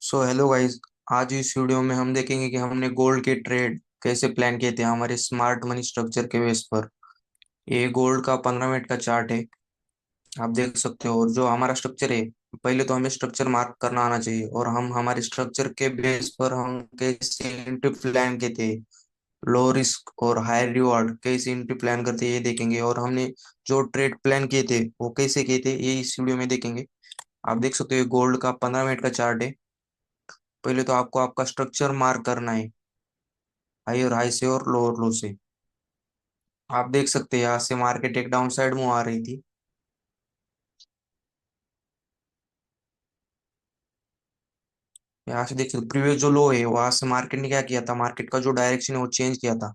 Hello guys. आज इस video में हम देखेंगे कि हमने गोल्ड के ट्रेड कैसे प्लान किए थे हमारे स्मार्ट मनी स्ट्रक्चर के बेस पर। ये गोल्ड का 15 मिनट का चार्ट है, आप देख सकते हो। और जो हमारा स्ट्रक्चर है, पहले तो हमें स्ट्रक्चर मार्क करना आना चाहिए और हम हमारे स्ट्रक्चर के बेस पर हम कैसे एंट्री प्लान किए थे, लो रिस्क और हाई रिवॉर्ड कैसे एंट्री प्लान करते हैं ये देखेंगे। और हमने जो ट्रेड प्लान किए थे वो कैसे किए थे ये इस वीडियो में देखेंगे। आप देख सकते हो गोल्ड का 15 मिनट का चार्ट है। पहले तो आपको आपका स्ट्रक्चर मार्क करना है, हाई और हाई से और लो और लो से। आप देख सकते हैं यहाँ से मार्केट एक डाउन साइड मूव आ रही थी। यहाँ से देख सकते प्रीवियस जो लो है वहां से मार्केट ने क्या किया था, मार्केट का जो डायरेक्शन है वो चेंज किया था।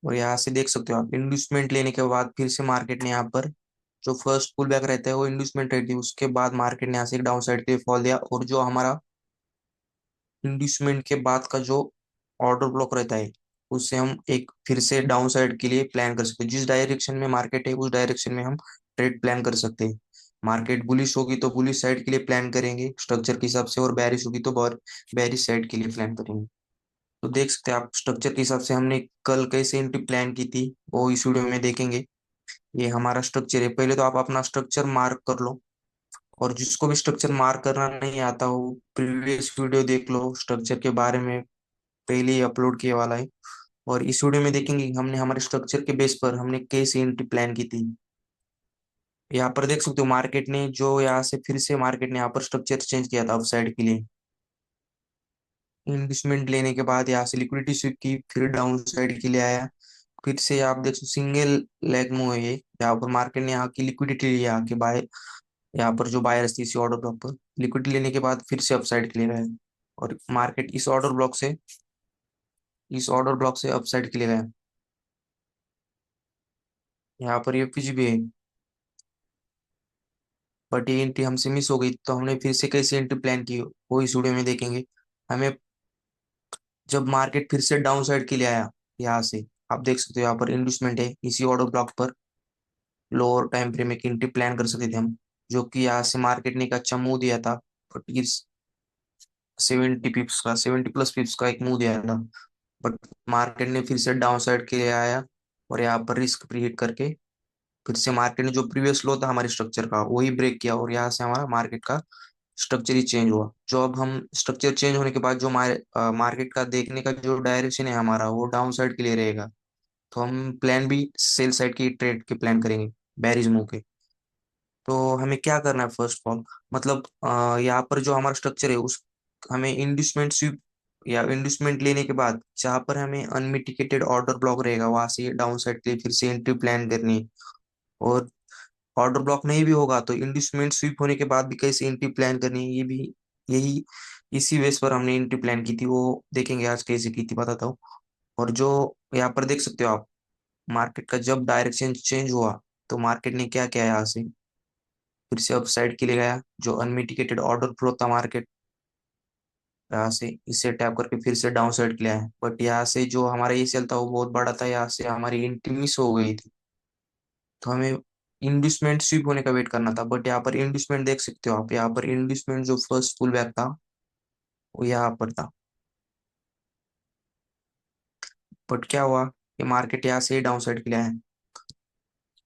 और यहाँ से देख सकते हो आप इंड्यूसमेंट लेने के बाद फिर से मार्केट ने यहाँ पर जो फर्स्ट पुल बैक रहता है वो इंड्यूसमेंट रहती है, उसके बाद मार्केट ने यहाँ से एक डाउन साइड के लिए फॉल दिया। और जो हमारा इंड्यूसमेंट के बाद का जो ऑर्डर ब्लॉक रहता है उससे हम एक फिर से डाउन साइड के लिए प्लान कर सकते हैं। जिस डायरेक्शन में मार्केट है उस डायरेक्शन में हम ट्रेड प्लान कर सकते हैं। मार्केट बुलिश होगी तो बुलिश साइड के लिए प्लान करेंगे स्ट्रक्चर के हिसाब से, और बैरिश होगी तो बैरिश साइड के लिए प्लान करेंगे। तो देख सकते हैं आप स्ट्रक्चर के हिसाब से हमने कल कैसे एंट्री प्लान की थी वो इस वीडियो में देखेंगे। ये हमारा स्ट्रक्चर है। पहले तो आप अपना स्ट्रक्चर मार्क कर लो, और जिसको भी स्ट्रक्चर मार्क करना नहीं आता हो प्रीवियस वीडियो देख लो, स्ट्रक्चर के बारे में पहले ही अपलोड किए वाला है। और इस वीडियो में देखेंगे कि हमने हमारे स्ट्रक्चर के बेस पर हमने कैसे एंट्री प्लान की थी। यहाँ पर देख सकते हो मार्केट ने जो यहाँ से फिर से मार्केट ने यहाँ पर स्ट्रक्चर चेंज किया था अप साइड के लिए। इन्वेस्टमेंट लेने के बाद यहाँ से लिक्विडिटी स्वीप की, फिर डाउन साइड के लिए आया। फिर से आप देख सकते सिंगल लेग मूव है ये। यहाँ पर मार्केट ने यहाँ की लिक्विडिटी लिया, यहाँ के बाय, यहाँ पर जो बायर्स थी इसी ऑर्डर ब्लॉक पर लिक्विडिटी लेने के बाद फिर से अप साइड के लिए गया। और मार्केट इस ऑर्डर ब्लॉक से अप साइड के लिए गया। यहाँ पर ये पिच भी है, बट ये एंट्री हमसे मिस हो गई, तो हमने फिर से कैसे एंट्री प्लान की वो इस वीडियो में देखेंगे। हमें जब मार्केट फिर से डाउन साइड के लिए आया यहाँ से, आप देख सकते हो यहाँ पर इंड्यूसमेंट है, इसी ऑर्डर ब्लॉक पर लोअर टाइम फ्रेम में एंट्री प्लान कर सकते थे हम। जो कि यहाँ से मार्केट ने एक अच्छा मूव दिया था, 70 पिप्स का, 70 प्लस पिप्स का एक मूव दिया था। बट मार्केट ने फिर से डाउन साइड के लिए आया और यहाँ पर रिस्क प्रीहिट करके फिर से मार्केट ने जो प्रीवियस लो था हमारे स्ट्रक्चर का वही ब्रेक किया, और यहाँ से हमारा मार्केट का स्ट्रक्चर ही चेंज हुआ। जो अब हम स्ट्रक्चर चेंज होने के बाद जो मार्केट का देखने का जो डायरेक्शन है हमारा वो डाउन साइड के लिए रहेगा। तो हम प्लान भी सेल साइड की ट्रेड के प्लान करेंगे, बेरिज मूव के। तो हमें क्या करना है फर्स्ट ऑफ ऑल, मतलब यहाँ पर जो हमारा स्ट्रक्चर है उस हमें इंड्यूसमेंट स्वीप या इंड्यूसमेंट लेने के बाद जहाँ पर हमें अनमिटिकेटेड ऑर्डर ब्लॉक रहेगा वहां से डाउन साइड के लिए फिर से एंट्री प्लान करनी है। और ऑर्डर ब्लॉक नहीं भी होगा तो इंड्यूसमेंट स्वीप होने के बाद भी कैसे एंट्री प्लान करनी है ये भी यही इसी बेस पर हमने एंट्री प्लान की थी, वो देखेंगे आज कैसे की थी बताता हूँ। और जो यहाँ पर देख सकते हो आप, मार्केट का जब डायरेक्शन चेंज हुआ तो मार्केट ने क्या किया, यहाँ से फिर से अप साइड के लिए गया। जो अनमिटिकेटेड ऑर्डर फ्लो था मार्केट, यहाँ से इसे टैप करके फिर से डाउन साइड के लिए आया। बट यहाँ से जो हमारा ये सेल था वो बहुत बड़ा था, यहाँ से हमारी एंट्री मिस हो गई थी। तो हमें इंड्यूसमेंट स्वीप होने का वेट करना था। बट यहाँ पर इंड्यूसमेंट देख सकते हो आप, यहाँ पर इंड्यूसमेंट जो फर्स्ट पुल बैक था वो यहाँ पर था। बट क्या हुआ, ये मार्केट यहाँ से डाउन साइड के लिए आया।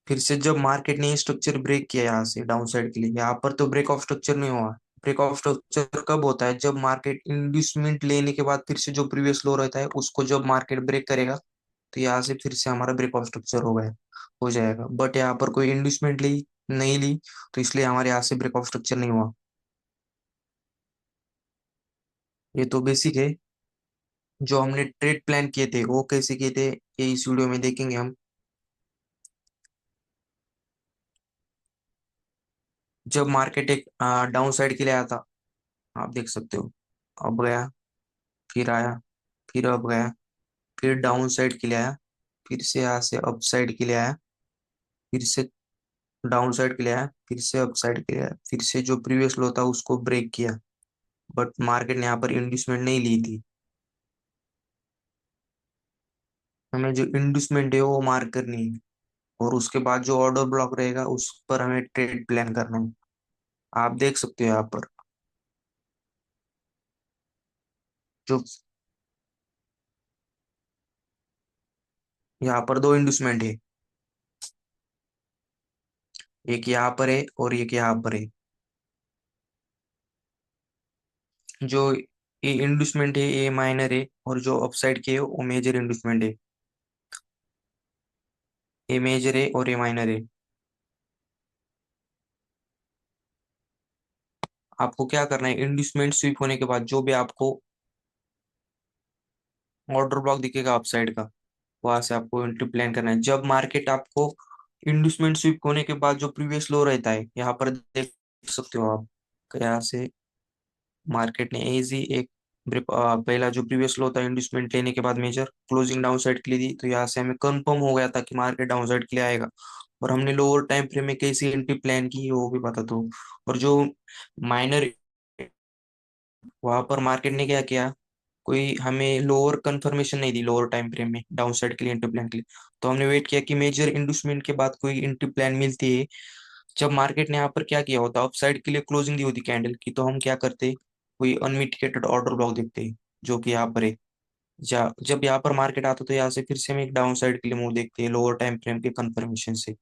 फिर से जब मार्केट ने स्ट्रक्चर ब्रेक किया यहाँ से डाउन साइड के लिए, यहाँ पर तो ब्रेक ऑफ स्ट्रक्चर नहीं हुआ। ब्रेक ऑफ स्ट्रक्चर कब होता है, जब मार्केट इंड्यूसमेंट लेने के बाद फिर से जो प्रीवियस लो रहता है उसको जब मार्केट ब्रेक करेगा तो यहाँ से फिर से हमारा ब्रेक ऑफ स्ट्रक्चर हो जाएगा। बट यहाँ पर कोई इंड्यूसमेंट ली नहीं ली, तो इसलिए हमारे यहाँ से ब्रेक ऑफ स्ट्रक्चर नहीं हुआ। ये तो बेसिक है। जो हमने ट्रेड प्लान किए थे वो कैसे किए थे ये इस वीडियो में देखेंगे हम। जब मार्केट एक डाउन साइड के लिए आया था, आप देख सकते हो, अब गया, फिर आया, फिर अब गया, फिर डाउन साइड के लिए आया, फिर से यहाँ से अप साइड के लिए आया, फिर से डाउन साइड के लिए आया, फिर से अप साइड के लिए आया, फिर से जो प्रीवियस लो था उसको ब्रेक किया। बट मार्केट ने यहाँ पर इंड्यूसमेंट नहीं ली थी। हमें जो इंड्यूसमेंट है वो मार्क करनी है, और उसके बाद जो ऑर्डर ब्लॉक रहेगा उस पर हमें ट्रेड प्लान करना है। आप देख सकते हो यहाँ पर जो यहाँ पर दो इंडस्टमेंट है, एक यहाँ पर है और एक यहाँ पर है। जो ये इंडस्टमेंट है ये माइनर है, और जो अपसाइड के है वो मेजर इंडस्टमेंट है। ये मेजर है और ये माइनर है। आपको क्या करना है, इंडस्टमेंट स्वीप होने के बाद जो भी आपको ऑर्डर ब्लॉक दिखेगा अपसाइड का, वहां से आपको एंट्री प्लान करना है। जब मार्केट आपको इंडस्टमेंट स्वीप होने के बाद जो प्रीवियस लो रहता है, यहाँ पर देख सकते हो आप, यहाँ से मार्केट ने इजी एक पहला जो प्रीवियस लो था इंडस्टमेंट लेने के बाद मेजर क्लोजिंग डाउन साइड के लिए दी, तो यहाँ से हमें कंफर्म हो गया था कि मार्केट डाउन साइड के लिए आएगा। और हमने लोअर टाइम फ्रेम में कैसी एंट्री प्लान की वो भी पता तो। और जो माइनर, वहां पर मार्केट ने क्या किया, कोई हमें लोअर कंफर्मेशन नहीं दी लोअर टाइम फ्रेम में डाउन साइड के लिए एंट्री प्लान के लिए। तो हमने वेट किया कि मेजर इंडस्टमेंट के बाद कोई एंट्री प्लान मिलती है। जब मार्केट ने यहाँ पर क्या किया होता, अपसाइड के लिए क्लोजिंग दी होती कैंडल की, तो हम क्या करते, कोई अनमिटिगेटेड ऑर्डर ब्लॉक देखते, जो कि यहाँ पर है। जब यहाँ पर मार्केट आता तो यहाँ से फिर से हम एक डाउन साइड के लिए मूव देखते हैं लोअर टाइम फ्रेम के कंफर्मेशन से।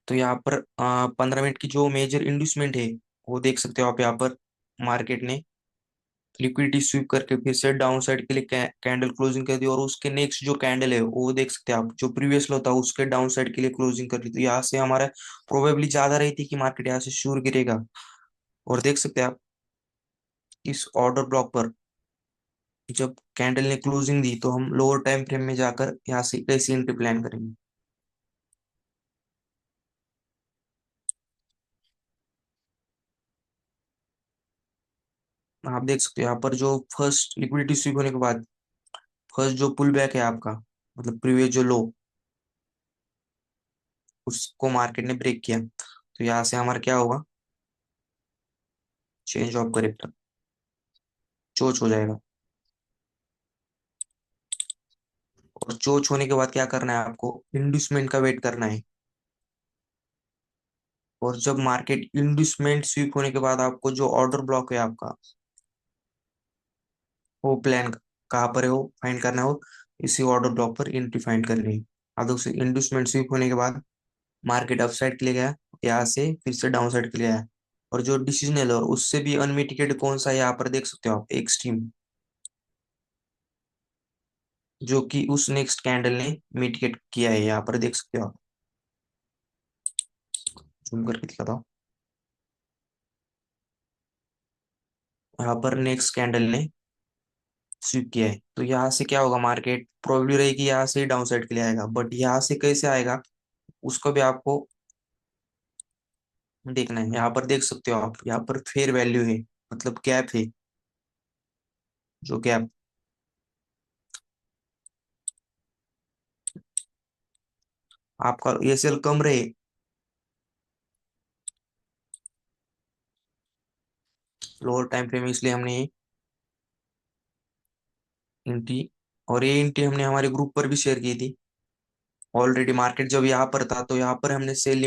तो यहाँ पर 15 मिनट की जो मेजर इंडस्टमेंट है, वो देख सकते हो आप यहाँ पर। मार्केट ने लिक्विडिटी स्वीप करके फिर से डाउन साइड के लिए कैंडल क्लोजिंग कर दी, और उसके नेक्स्ट जो कैंडल है वो देख सकते हैं आप, जो प्रीवियस लो था उसके डाउन साइड के लिए क्लोजिंग कर दी। तो यहाँ से हमारा प्रोबेबली ज्यादा रही थी कि मार्केट यहाँ से श्योर गिरेगा। और देख सकते हैं आप इस ऑर्डर ब्लॉक पर जब कैंडल ने क्लोजिंग दी, तो हम लोअर टाइम फ्रेम में जाकर यहाँ से कैसी एंट्री प्लान करेंगे। आप देख सकते हो यहाँ पर जो फर्स्ट लिक्विडिटी स्वीप होने के बाद फर्स्ट जो पुल बैक है आपका, मतलब प्रीवियस जो लो, उसको मार्केट ने ब्रेक किया। तो यहाँ से हमारा क्या होगा, चेंज ऑफ करेक्टर, चोच हो जाएगा। और चोच होने के बाद क्या करना है आपको, इंड्यूसमेंट का वेट करना है। और जब मार्केट इंड्यूसमेंट स्वीप होने के बाद आपको जो ऑर्डर ब्लॉक है आपका, वो प्लान कहाँ पर है वो फाइंड करना है, और इसी ऑर्डर ब्लॉक पर एंट्री फाइंड करनी है। अब देखो इंड्यूसमेंट स्वीप होने के बाद मार्केट अपसाइड के लिए गया, यहाँ से फिर से डाउन साइड के लिए आया। और जो डिसीजनल और उससे भी अनमिटिगेटेड कौन सा है, यहाँ पर देख सकते हो आप, एक्सट्रीम, जो कि उस नेक्स्ट कैंडल ने मिटिगेट किया है, यहाँ पर देख सकते हो आप। जूम करके दिखाता हूँ। यहाँ पर नेक्स्ट कैंडल ने स्वीप किया है, तो यहाँ से क्या होगा, मार्केट प्रोबेबली रहेगी यहाँ से डाउन साइड के लिए आएगा, बट यहाँ से कैसे आएगा उसको भी आपको देखना है। यहाँ पर देख सकते हो आप, यहाँ पर फेयर वैल्यू है, मतलब गैप है, जो गैप आपका ये सेल कम रहे लोअर टाइम फ्रेम, इसलिए हमने इंटी, और ये इंटी हमने हमारे ग्रुप पर भी शेयर की थी। ऑलरेडी मार्केट जब यहाँ पर था, तो यहाँ पर हमने सेल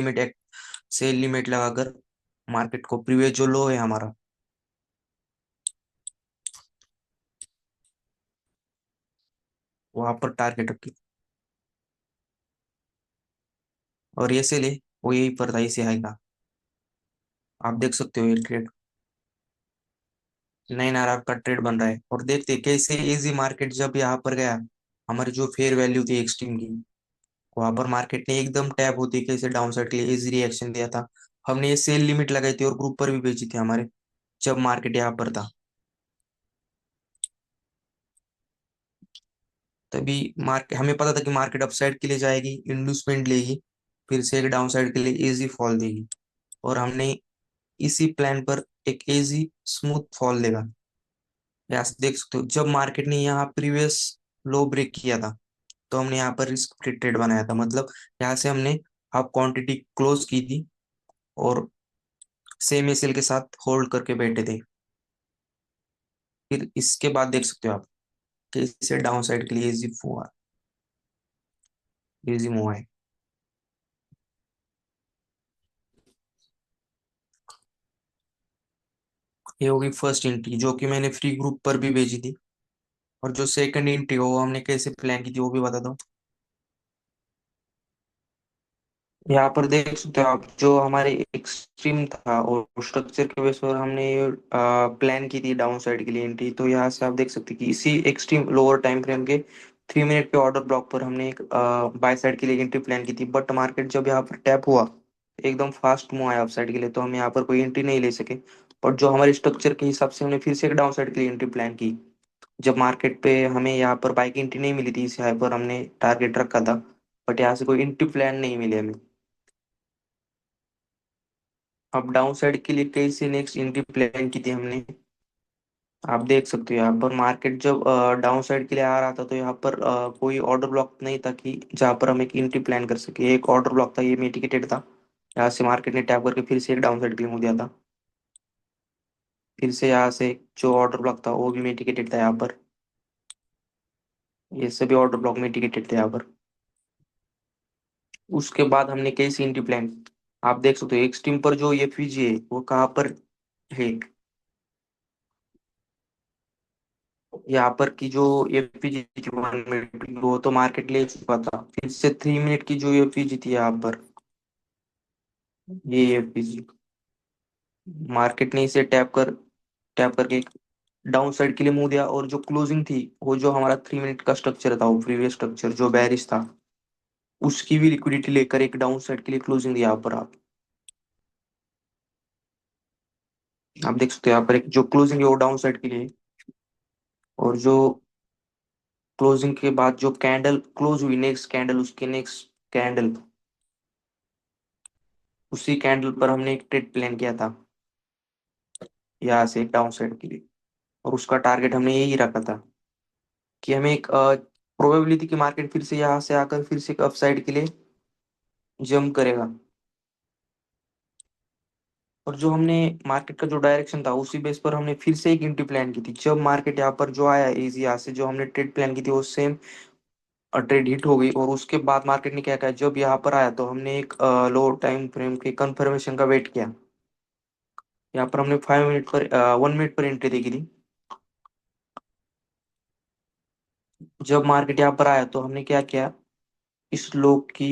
लिमिट लगाकर मार्केट को प्रीवियस जो लो है हमारा, वहां पर टारगेट रखी, और ये सेल है वो यही पर था, इसे आएगा। आप देख सकते हो ये ट्रेड 9 आर का ट्रेड बन रहा है। और देखते हैं कैसे इजी मार्केट जब यहाँ पर गया, हमारी जो फेयर वैल्यू थी एक्सट्रीम की, वहां पर मार्केट ने एकदम टैप होती कैसे डाउन साइड के लिए इजी रिएक्शन दिया था। हमने ये सेल लिमिट लगाई थी और ग्रुप पर भी बेची थी हमारे, जब मार्केट यहाँ पर था। तभी मार्केट, हमें पता था कि मार्केट अपसाइड के लिए जाएगी, इंड्यूसमेंट लेगी, फिर से एक डाउन साइड के लिए इजी फॉल देगी। और हमने इसी प्लान पर एक इजी स्मूथ फॉल देगा। यहाँ से देख सकते हो जब मार्केट ने यहाँ प्रीवियस लो ब्रेक किया था, तो हमने यहाँ पर रिस्क फ्री ट्रेड बनाया था, मतलब यहाँ से हमने हाफ क्वांटिटी क्लोज की थी, और सेम एसएल के साथ होल्ड करके बैठे थे। फिर इसके बाद देख सकते हो आप कि इसे डाउन साइड के लिए इजी मूव है। ये होगी फर्स्ट एंट्री जो कि मैंने फ्री ग्रुप पर भी भेजी थी। और जो सेकंड एंट्री हो वो हमने कैसे प्लान की थी वो भी बता दो। यहाँ पर देख सकते हो आप, जो हमारे एक्सट्रीम था और स्ट्रक्चर के बेस पर हमने प्लान की थी डाउन साइड के लिए एंट्री। तो यहाँ से आप देख सकते हैं कि इसी एक्सट्रीम लोअर टाइम फ्रेम के 3 मिनट पे ऑर्डर ब्लॉक पर हमने एक बाय साइड के लिए एंट्री प्लान की थी। बट मार्केट जब यहाँ पर टैप हुआ, एकदम फास्ट मूव आया अप साइड के लिए, तो हम यहाँ पर कोई एंट्री नहीं ले सके। बट जो हमारे स्ट्रक्चर के हिसाब से हमने फिर से एक डाउन साइड के लिए एंट्री प्लान की। जब मार्केट पे हमें यहाँ पर बाइक एंट्री नहीं मिली थी, इस हाई पर हमने टारगेट रखा था, बट यहाँ से कोई एंट्री प्लान नहीं मिले हमें। अब डाउन साइड के लिए कैसे नेक्स्ट एंट्री प्लान की थी हमने, आप देख सकते हो यहाँ पर मार्केट जब डाउन साइड के लिए आ रहा था तो यहाँ पर कोई ऑर्डर ब्लॉक नहीं था कि जहाँ पर हम एक एंट्री प्लान कर सके। एक ऑर्डर ब्लॉक था, ये मिटिगेटेड था। यहाँ से मार्केट ने टैप करके फिर से एक डाउन साइड के लिए मूव दिया था। फिर से यहाँ से जो ऑर्डर ब्लॉक था वो भी मिटिगेटेड था यहाँ पर। ये सभी ऑर्डर ब्लॉक मिटिगेटेड थे यहाँ पर। उसके बाद हमने कैसे एंट्री प्लान, आप देख सकते हो एक्सट्रीम पर जो ये फीजी है वो कहाँ पर है। यहाँ पर की जो एफपीजी थी 1 मिनट की, वो तो मार्केट ले चुका था। फिर से 3 मिनट की जो एफपीजी थी यहाँ पर, ये एफपीजी मार्केट ने इसे टैप करके डाउन साइड के लिए मुंह दिया। और जो क्लोजिंग थी, वो जो हमारा 3 मिनट का स्ट्रक्चर था, वो प्रीवियस स्ट्रक्चर जो बेरिश था, उसकी भी लिक्विडिटी लेकर एक डाउन साइड के लिए क्लोजिंग दिया यहाँ पर। आप देख सकते हो यहाँ पर एक जो क्लोजिंग है वो डाउन साइड के लिए। और जो क्लोजिंग के बाद जो कैंडल क्लोज हुई, नेक्स्ट कैंडल, उसके नेक्स्ट कैंडल, उसी कैंडल पर हमने एक ट्रेड प्लान किया था यहाँ से डाउन साइड के लिए। और उसका टारगेट हमने यही रखा था कि हमें एक प्रोबेबिलिटी की मार्केट फिर से यहाँ से आकर फिर से एक अप साइड के लिए जंप करेगा। और जो हमने मार्केट का जो डायरेक्शन था उसी बेस पर हमने फिर से एक एंट्री प्लान की थी। जब मार्केट यहाँ पर जो आया इजी, यहाँ से जो हमने ट्रेड प्लान की थी वो सेम ट्रेड हिट हो गई। और उसके बाद मार्केट ने क्या किया, जब यहाँ पर आया तो हमने एक लो टाइम फ्रेम के कंफर्मेशन का वेट किया। यहाँ पर हमने 5 मिनट पर 1 मिनट पर एंट्री देखी थी। जब मार्केट यहाँ पर आया तो हमने क्या किया, इस लो की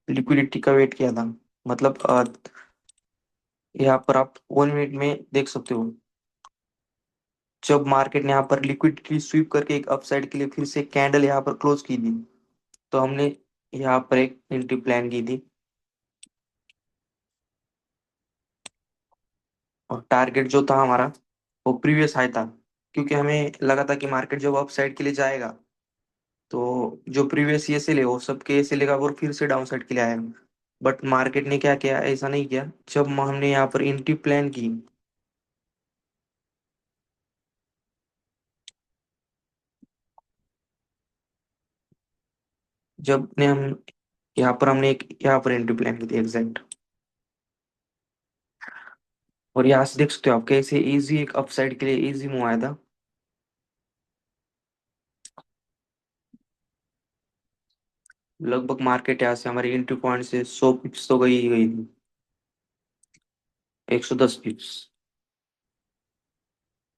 लिक्विडिटी का वेट किया था। मतलब यहाँ पर आप 1 मिनट में देख सकते हो, जब मार्केट ने यहाँ पर लिक्विडिटी स्वीप करके एक अपसाइड के लिए फिर से कैंडल यहाँ पर क्लोज की थी, तो हमने यहाँ पर एक एंट्री प्लान की थी। और टारगेट जो था हमारा वो प्रीवियस हाई था, क्योंकि हमें लगा था कि मार्केट जब अपसाइड के लिए जाएगा तो जो प्रीवियस ये से ले वो सब के से लेगा और फिर से डाउन साइड के लिए आएगा। बट मार्केट ने क्या किया, ऐसा नहीं किया। जब हमने यहाँ पर एंट्री प्लान की, जब ने हम यहाँ पर हमने एक यहाँ पर एंट्री प्लान की थी एग्जैक्ट। और यहाँ से देख सकते हो आप कैसे इजी एक अपसाइड के लिए इजी मूव आया था। लगभग मार्केट यहाँ से हमारी एंट्री पॉइंट से 100 पिप्स तो गई ही गई थी, 110 पिप्स।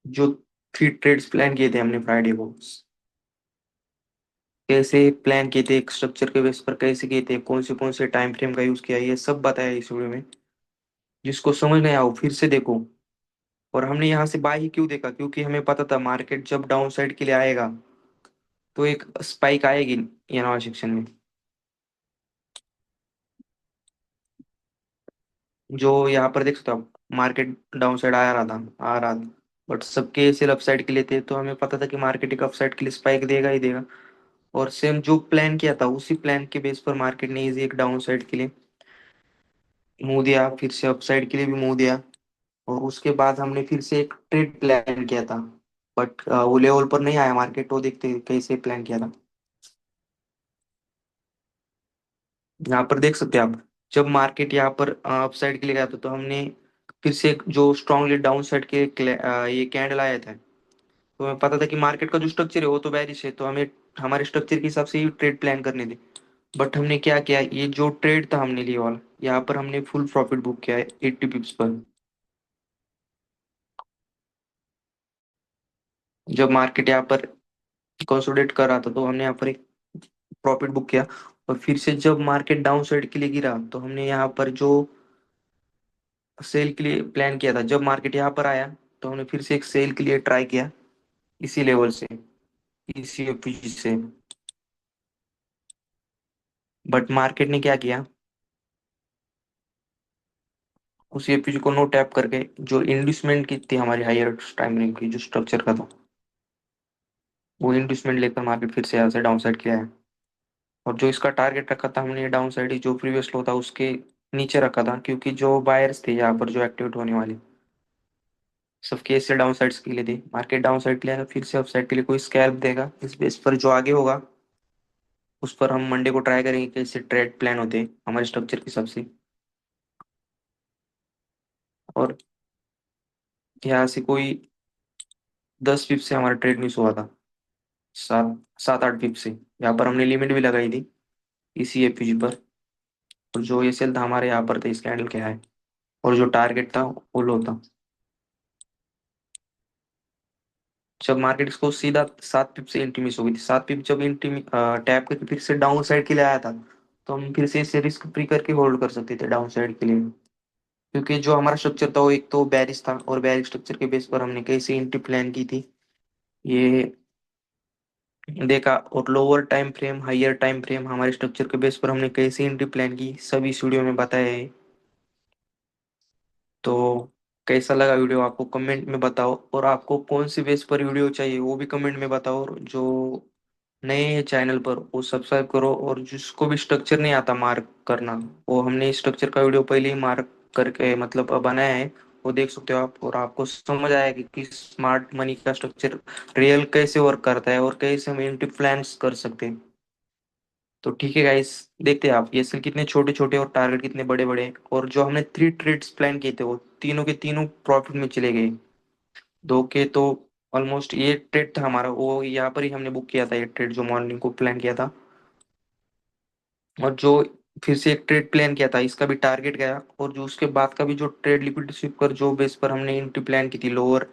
जो 3 ट्रेड्स प्लान किए थे हमने फ्राइडे को, कैसे प्लान किए थे, स्ट्रक्चर के बेस पर कैसे किए थे, कौन से टाइम फ्रेम का यूज किया, ये सब बताया इस वीडियो में। जिसको समझ नहीं आओ फिर से देखो। और हमने यहाँ से बाय ही क्यों देखा, क्योंकि हमें पता था मार्केट जब डाउन साइड के लिए आएगा तो एक स्पाइक आएगी यहाँ सेक्शन में। जो यहाँ पर देख सकते हो आप, मार्केट डाउन साइड आ रहा था, बट सबके सेल अप साइड के लिए थे, तो हमें पता था कि मार्केट एक अप साइड के लिए स्पाइक देगा ही देगा। और सेम जो प्लान किया था उसी प्लान के बेस पर मार्केट ने इजी एक डाउन साइड के लिए मुंह दिया, फिर से अप साइड के लिए भी मुंह दिया। और उसके बाद हमने फिर से एक ट्रेड प्लान किया था, बट वो लेवल पर नहीं आया मार्केट, वो देखते हैं कैसे प्लान किया था। यहाँ पर देख सकते हैं आप, जब मार्केट यहाँ पर अप साइड के लिए गया था तो हमने फिर से एक जो स्ट्रांगली डाउन साइड के ये कैंडल आया था। तो हमें पता था कि मार्केट का जो स्ट्रक्चर है वो तो बेरिश है, तो हमें हमारे स्ट्रक्चर के हिसाब से ही ट्रेड प्लान करने थे। बट हमने क्या किया, ये जो ट्रेड था हमने लिया वाला, यहाँ पर हमने फुल प्रॉफिट बुक किया है 80 पिप्स पर। जब मार्केट यहाँ पर कंसोलिडेट कर रहा था तो हमने यहाँ पर एक प्रॉफिट बुक किया। और फिर से जब मार्केट डाउन साइड के लिए गिरा तो हमने यहाँ पर जो सेल के लिए प्लान किया था, जब मार्केट यहाँ पर आया तो हमने फिर से एक सेल के लिए ट्राई किया इसी लेवल से, इसी एफपीजी से। बट मार्केट ने क्या किया, उसी एफपीजी को नो टैप करके जो इंड्यूसमेंट की थी हमारी हायर टाइम फ्रेम की जो स्ट्रक्चर का था, वो इंड्यूसमेंट लेकर मार्केट फिर से यहाँ से डाउन साइड किया है। और जो इसका टारगेट रखा था हमने डाउन साइड जो प्रीवियस लो था उसके नीचे रखा था, क्योंकि जो बायर्स थे यहाँ पर जो एक्टिवेट होने वाले सबके ऐसे डाउन साइड्स के लिए थे। मार्केट डाउन साइड के लिए आएगा, फिर से अप साइड के लिए कोई स्कैल्प देगा, इस बेस पर जो आगे होगा उस पर हम मंडे को ट्राई करेंगे कैसे ट्रेड प्लान होते हैं हमारे स्ट्रक्चर के हिसाब से। और यहाँ से कोई 10 पिप से हमारा ट्रेड मिस हुआ था, 7 7 8 पिप से। यहाँ पर हमने लिमिट भी लगाई थी इसी एफपीजी पर। और जो ये सेल था हमारे यहाँ पर था, इस कैंडल के हाई, और जो टारगेट था वो लो था। जब मार्केट इसको सीधा 7 पिप से एंट्री मिस हो गई थी, 7 पिप जब एंट्री टैप करके फिर से डाउन साइड के लिए आया था, तो हम फिर से इसे रिस्क फ्री करके होल्ड कर सकते थे डाउन साइड के लिए। क्योंकि जो हमारा स्ट्रक्चर था वो एक तो बेरिश था, और बेरिश स्ट्रक्चर के बेस पर हमने कैसे एंट्री प्लान की थी ये देखा। और lower time frame higher time frame हमारे स्ट्रक्चर के बेस पर हमने कैसे एंट्री प्लान की सभी इस वीडियो में बताया है। तो कैसा लगा वीडियो आपको कमेंट में बताओ, और आपको कौन सी बेस पर वीडियो चाहिए वो भी कमेंट में बताओ। और जो नए हैं चैनल पर वो सब्सक्राइब करो, और जिसको भी स्ट्रक्चर नहीं आता मार्क करना, वो हमने स्ट्रक्चर का वीडियो पहले ही मार्क करके मतलब बनाया है, वो देख सकते हो आप। और आपको समझ आएगा कि स्मार्ट मनी का स्ट्रक्चर रियल कैसे वर्क करता है और कैसे हम एंट्री प्लान्स कर सकते हैं। तो ठीक है गाइस, देखते हैं आप ये सेल कितने छोटे छोटे और टारगेट कितने बड़े बड़े हैं। और जो हमने 3 ट्रेड्स प्लान किए थे वो तीनों के तीनों प्रॉफिट में चले गए। दो के तो ऑलमोस्ट, ये ट्रेड था हमारा वो यहाँ पर ही हमने बुक किया था, ये ट्रेड जो मॉर्निंग को प्लान किया था। और जो फिर से एक ट्रेड प्लान किया था इसका भी टारगेट गया। और जो उसके बाद का भी जो ट्रेड लिक्विडिटी स्वीप कर जो बेस पर हमने एंट्री प्लान की थी लोअर,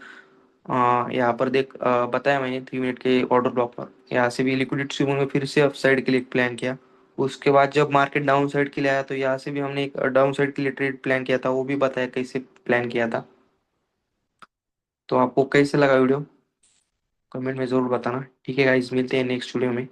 यहाँ पर देख बताया मैंने 3 मिनट के ऑर्डर ब्लॉक पर, यहाँ से भी लिक्विडिटी स्वीप में फिर से अप साइड के लिए प्लान किया। उसके बाद जब मार्केट डाउन साइड के लिए आया तो यहाँ से भी हमने एक डाउन साइड के लिए ट्रेड प्लान किया था, वो भी बताया कैसे प्लान किया था। तो आपको कैसे लगा वीडियो कमेंट में जरूर बताना। ठीक है गाइस, मिलते हैं नेक्स्ट वीडियो में।